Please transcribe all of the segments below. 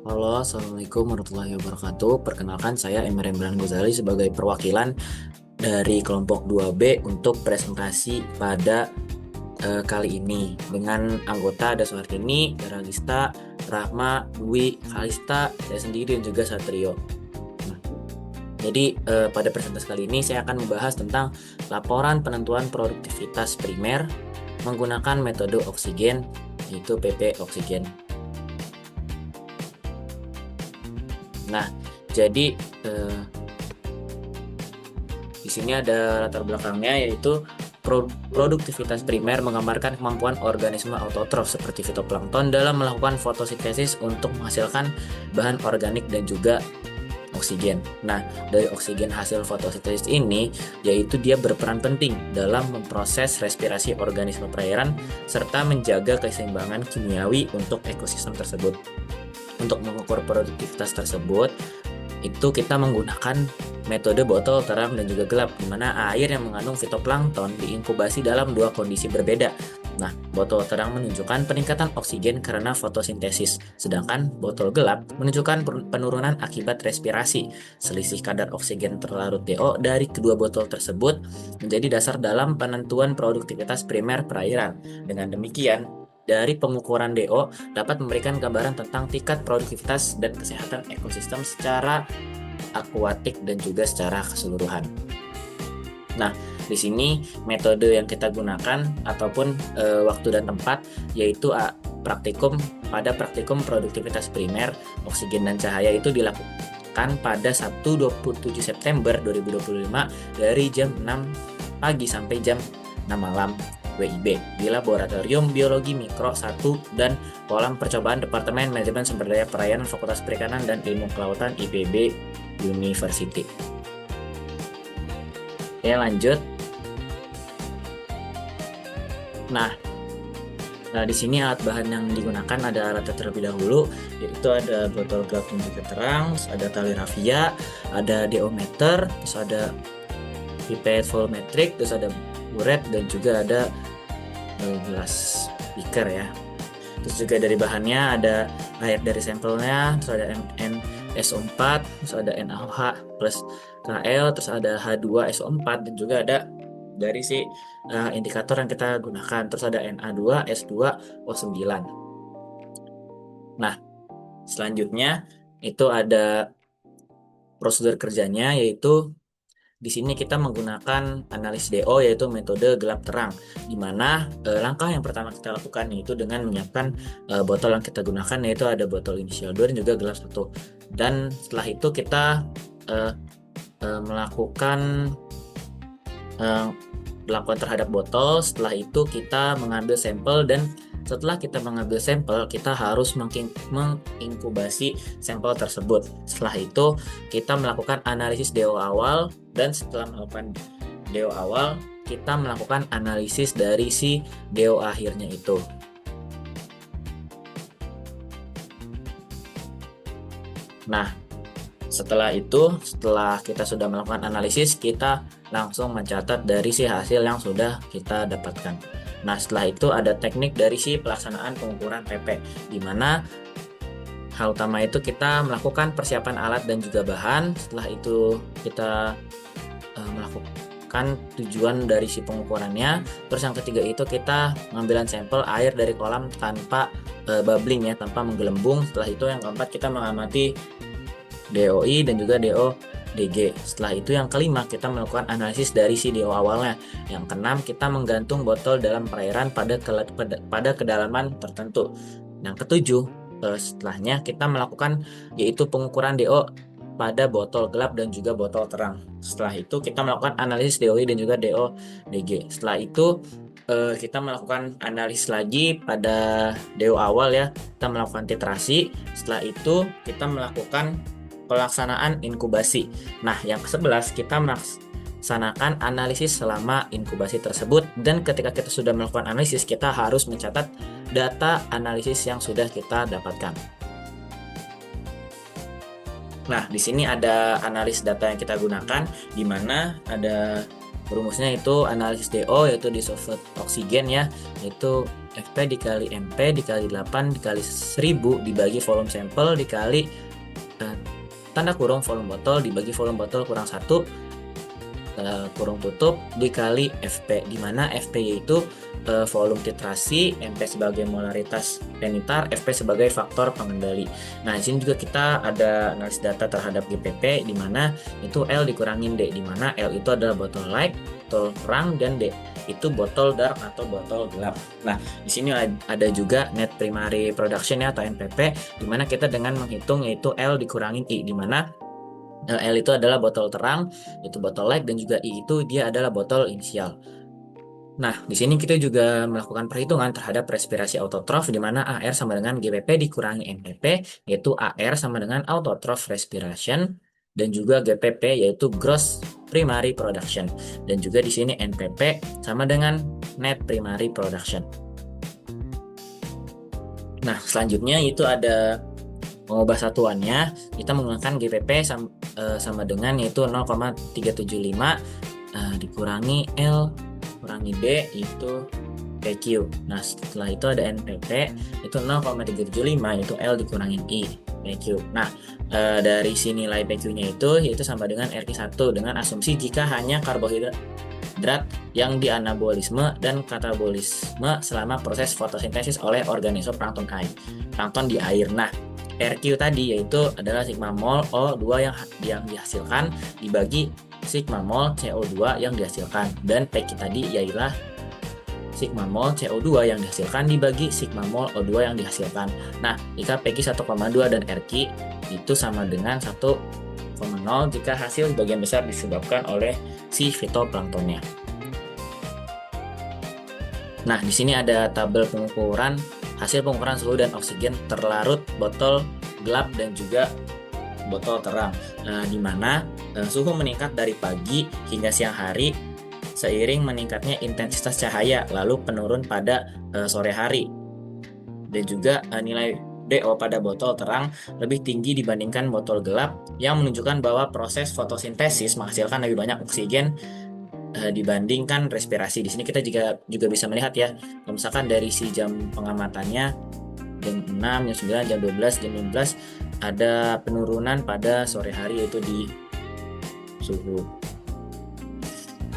Halo, Assalamualaikum warahmatullahi wabarakatuh. Perkenalkan, saya Emre Imran Ghazali sebagai perwakilan dari kelompok 2B untuk presentasi pada kali ini. Dengan anggota ada Suhartini, Daragista, Rahma, Dwi, Kalista, saya sendiri, dan juga Satrio. Nah, jadi pada presentasi kali ini saya akan membahas tentang laporan penentuan produktivitas primer menggunakan metode oksigen, yaitu PP oksigen. Nah, jadi di sini ada latar belakangnya, yaitu produktivitas primer menggambarkan kemampuan organisme autotrof seperti fitoplankton dalam melakukan fotosintesis untuk menghasilkan bahan organik dan juga oksigen. Nah, dari oksigen hasil fotosintesis ini, yaitu dia berperan penting dalam memproses respirasi organisme perairan serta menjaga keseimbangan kimiawi untuk ekosistem tersebut. Untuk mengukur produktivitas tersebut, itu kita menggunakan metode botol terang dan juga gelap, di mana air yang mengandung fitoplankton diinkubasi dalam dua kondisi berbeda. Nah, botol terang menunjukkan peningkatan oksigen karena fotosintesis, sedangkan botol gelap menunjukkan penurunan akibat respirasi. Selisih kadar oksigen terlarut DO dari kedua botol tersebut menjadi dasar dalam penentuan produktivitas primer perairan. Dengan demikian, dari pengukuran DO dapat memberikan gambaran tentang tingkat produktivitas dan kesehatan ekosistem secara akuatik dan juga secara keseluruhan. Nah, di sini metode yang kita gunakan ataupun waktu dan tempat, yaitu praktikum produktivitas primer oksigen dan cahaya itu dilakukan pada Sabtu 27 September 2025 dari jam 6 pagi sampai jam 6 malam WIB di Laboratorium Biologi Mikro 1 dan Kolam Percobaan Departemen Manajemen Sumber Daya Perairan Fakultas Perikanan dan Ilmu Kelautan IPB University. Oke, lanjut. Nah, di sini alat bahan yang digunakan ada alat terlebih dahulu, yaitu ada botol gelap dan juga terang, ada tali rafia, ada deometer, terus ada pipet volumetric, terus ada buret, dan juga ada gelas beaker ya. Terus juga dari bahannya ada air dari sampelnya, terus ada MnSO4, terus ada NaOH plus Kl, terus ada H2SO4, dan juga ada dari si indikator yang kita gunakan, terus ada Na2S2O9. Nah, selanjutnya itu ada prosedur kerjanya, yaitu di sini kita menggunakan analis DO, yaitu metode gelap terang, di mana langkah yang pertama kita lakukan yaitu dengan menyiapkan botol yang kita gunakan, yaitu ada botol inisial 2 dan juga gelas 1. Dan setelah itu kita melakukan terhadap botol. Setelah itu kita mengambil sampel, dan setelah kita mengambil sampel, kita harus menginkubasi sampel tersebut. Setelah itu, kita melakukan analisis DO awal, dan setelah melakukan DO awal, kita melakukan analisis dari si DO akhirnya itu. Nah, setelah kita sudah melakukan analisis, kita langsung mencatat dari si hasil yang sudah kita dapatkan. Nah, setelah itu ada teknik dari si pelaksanaan pengukuran PP, di mana hal utama itu kita melakukan persiapan alat dan juga bahan. Setelah itu kita melakukan tujuan dari si pengukurannya. Terus yang ketiga itu kita mengambilan sampel air dari kolam tanpa bubbling ya, tanpa menggelembung. Setelah itu yang keempat kita mengamati DOI dan juga DODG. Setelah itu yang kelima kita melakukan analisis dari si DO awalnya. Yang keenam kita menggantung botol dalam perairan pada kedalaman tertentu. Yang ketujuh setelahnya kita melakukan yaitu pengukuran DO pada botol gelap dan juga botol terang. Setelah itu kita melakukan analisis DOI dan juga DODG. Setelah itu kita melakukan analisis lagi pada DO awal ya. Kita melakukan titrasi. Setelah itu kita melakukan pelaksanaan inkubasi. Nah, yang ke-11 kita melaksanakan analisis selama inkubasi tersebut, dan ketika kita sudah melakukan analisis, kita harus mencatat data analisis yang sudah kita dapatkan. Nah, di sini ada analis data yang kita gunakan, di mana ada Rumusnya itu analisis DO yaitu dissolved oksigen ya, yaitu FP dikali MP dikali 8 dikali 1000 dibagi volume sampel dikali tanda kurung volume botol dibagi volume botol kurang 1 kurung tutup dikali FP, di mana FP yaitu volume titrasi, MP sebagai molaritas penitar, FP sebagai faktor pengendali. Nah, di sini juga kita ada analisis data terhadap GPP, di mana itu L dikurangin D, di mana L itu adalah botol light, botol terang, dan D itu botol dark atau botol gelap. Nah, di sini ada juga net primary production ya atau NPP, di mana kita dengan menghitung yaitu L dikurangin I, di mana L itu adalah botol terang, itu botol light, dan juga I itu dia adalah botol inisial. Nah, di sini kita juga melakukan perhitungan terhadap respirasi autotrof di mana AR sama dengan GPP dikurangi NPP, yaitu AR sama dengan autotrof respiration, dan juga GPP yaitu gross primary production. Dan juga di sini NPP sama dengan net primary production. Nah, selanjutnya itu ada mengubah satuannya, kita menggunakan GPP sama dengan yaitu 0,375 dikurangi L kurangi D itu PQ. Nah, setelah itu ada NPP itu 0,375 yaitu L dikurangi I PQ. Nah, dari sini nilai PQ-nya itu yaitu sama dengan RQ1 dengan asumsi jika hanya karbohidrat yang dianabolisme dan katabolisme selama proses fotosintesis oleh organisme plankton di air. Nah, RQ tadi yaitu adalah sigma mol O2 yang dihasilkan dibagi sigma mol CO2 yang dihasilkan, dan PQ tadi ialah sigma mol CO2 yang dihasilkan dibagi sigma mol O2 yang dihasilkan. Nah, jika PQ 1,2 dan RQ itu sama dengan 1,0 jika hasil sebagian besar disebabkan oleh si fitoplanktonnya. Nah, di sini ada tabel pengukuran hasil pengukuran suhu dan oksigen terlarut botol gelap dan juga botol terang. Nah, di mana suhu meningkat dari pagi hingga siang hari seiring meningkatnya intensitas cahaya, lalu penurun pada sore hari. Dan juga nilai DO pada botol terang lebih tinggi dibandingkan botol gelap, yang menunjukkan bahwa proses fotosintesis menghasilkan lebih banyak oksigen dibandingkan respirasi. Di sini kita juga bisa melihat ya, misalkan dari si jam pengamatannya jam 6, jam 9, jam 12, jam 15 ada penurunan pada sore hari yaitu di suhu.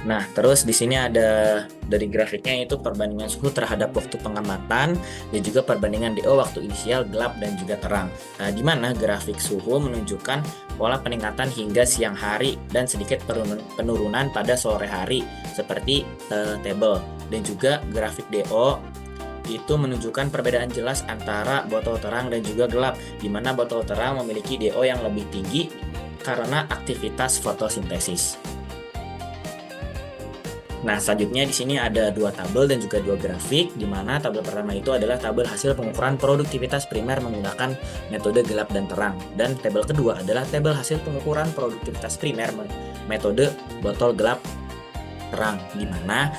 Nah, terus di sini ada dari grafiknya yaitu perbandingan suhu terhadap waktu pengamatan dan juga perbandingan DO waktu inisial gelap dan juga terang. Nah, di mana grafik suhu menunjukkan pola peningkatan hingga siang hari dan sedikit penurunan pada sore hari seperti tabel, dan juga grafik DO itu menunjukkan perbedaan jelas antara botol terang dan juga gelap, di mana botol terang memiliki DO yang lebih tinggi karena aktivitas fotosintesis. Nah, selanjutnya di sini ada dua tabel dan juga dua grafik, di mana tabel pertama itu adalah tabel hasil pengukuran produktivitas primer menggunakan metode gelap dan terang, dan tabel kedua adalah tabel hasil pengukuran produktivitas primer metode botol gelap terang, di mana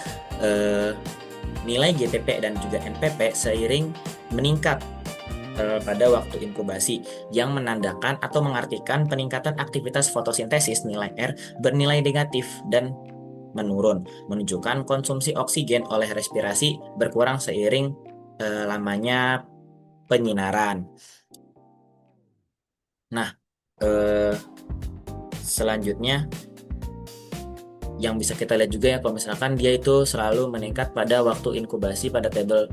nilai GPP dan juga NPP seiring meningkat pada waktu inkubasi, yang menandakan atau mengartikan peningkatan aktivitas fotosintesis nilai R bernilai negatif dan menurun, menunjukkan konsumsi oksigen oleh respirasi berkurang seiring lamanya penyinaran. Nah, selanjutnya yang bisa kita lihat juga ya, kalau misalkan dia itu selalu meningkat pada waktu inkubasi pada tabel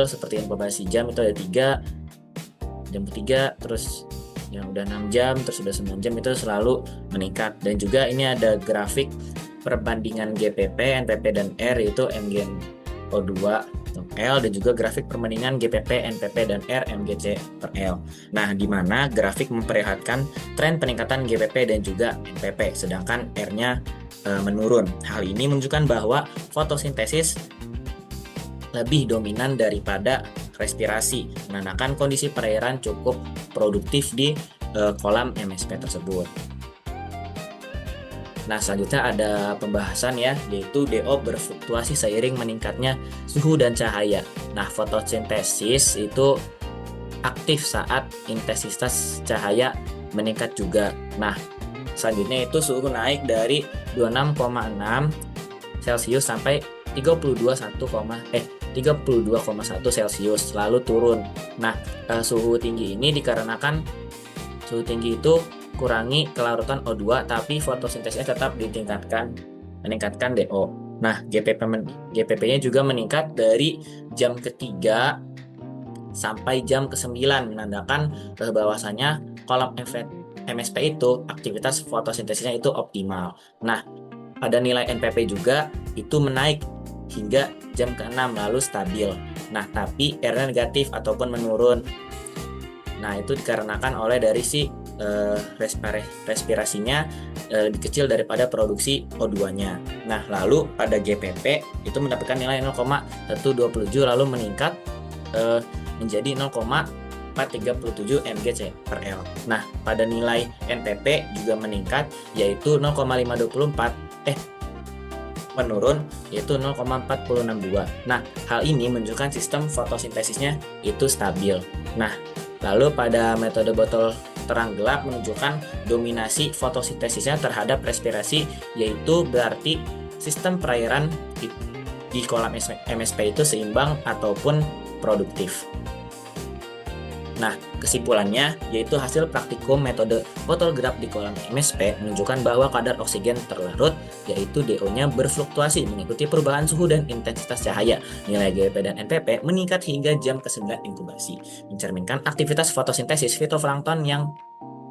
seperti inkubasi jam itu ada 3 jam ketiga, terus yang udah 6 jam, terus udah 9 jam itu selalu meningkat. Dan juga ini ada grafik perbandingan GPP, NPP, dan R yaitu mgN-O2 untuk L, dan juga grafik perbandingan GPP, NPP, dan R mgC per L. Nah, di mana grafik memperlihatkan tren peningkatan GPP dan juga NPP, sedangkan R-nya menurun. Hal ini menunjukkan bahwa fotosintesis lebih dominan daripada respirasi, menandakan kondisi perairan cukup produktif di kolam MSP tersebut. Nah, selanjutnya ada pembahasan ya, yaitu DO berfluktuasi seiring meningkatnya suhu dan cahaya. Nah, fotosintesis itu aktif saat intensitas cahaya meningkat juga. Nah, selanjutnya itu suhu naik dari 26,6 Celcius sampai 32,1 Celcius lalu turun. Nah, suhu tinggi ini dikarenakan suhu tinggi itu kurangi kelarutan O2 tapi fotosintesisnya tetap meningkatkan DO. Nah, GPP-nya juga meningkat dari jam ketiga sampai jam ke-9, menandakan bahwasanya kolom MSP itu aktivitas fotosintesisnya itu optimal. Nah, pada nilai NPP juga itu menaik hingga jam ke-6 lalu stabil. Nah, tapi R-nya negatif ataupun menurun. Nah, itu dikarenakan oleh dari si respirasinya lebih kecil daripada produksi O2-nya. Nah, lalu pada GPP itu mendapatkan nilai 0,127 lalu meningkat menjadi 0,437 mgc/L. Nah, pada nilai NPP juga meningkat yaitu 0,524 menurun yaitu 0,462. Nah, hal ini menunjukkan sistem fotosintesisnya itu stabil. Nah, lalu pada metode botol terang gelap menunjukkan dominasi fotosintesisnya terhadap respirasi, yaitu berarti sistem perairan di kolam MSP itu seimbang ataupun produktif. Nah, kesimpulannya yaitu hasil praktikum metode botol gelap di kolam MSP menunjukkan bahwa kadar oksigen terlarut yaitu DO-nya berfluktuasi mengikuti perubahan suhu dan intensitas cahaya. Nilai GP dan NPP meningkat hingga jam ke-9 inkubasi, mencerminkan aktivitas fotosintesis fitoplankton yang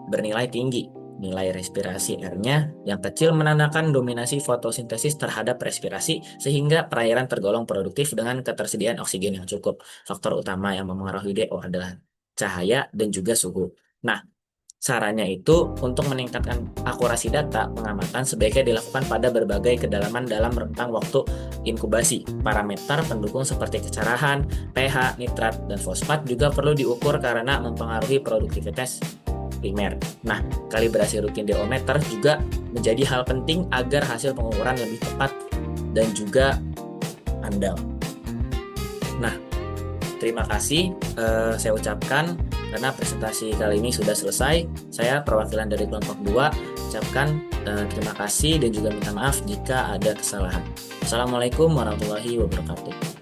bernilai tinggi. Nilai respirasi R-nya yang kecil menandakan dominasi fotosintesis terhadap respirasi sehingga perairan tergolong produktif dengan ketersediaan oksigen yang cukup. Faktor utama yang mempengaruhi DO adalah cahaya dan juga suhu. Nah, sarannya itu untuk meningkatkan akurasi data pengamatan sebaiknya dilakukan pada berbagai kedalaman dalam rentang waktu inkubasi. Parameter pendukung seperti kecerahan, pH, nitrat, dan fosfat juga perlu diukur karena mempengaruhi produktivitas primer. Nah, kalibrasi rutin DO-meter juga menjadi hal penting agar hasil pengukuran lebih tepat dan juga andal. Nah, terima kasih saya ucapkan karena presentasi kali ini sudah selesai. Saya perwakilan dari kelompok 2 ucapkan terima kasih dan juga minta maaf jika ada kesalahan. Assalamualaikum warahmatullahi wabarakatuh.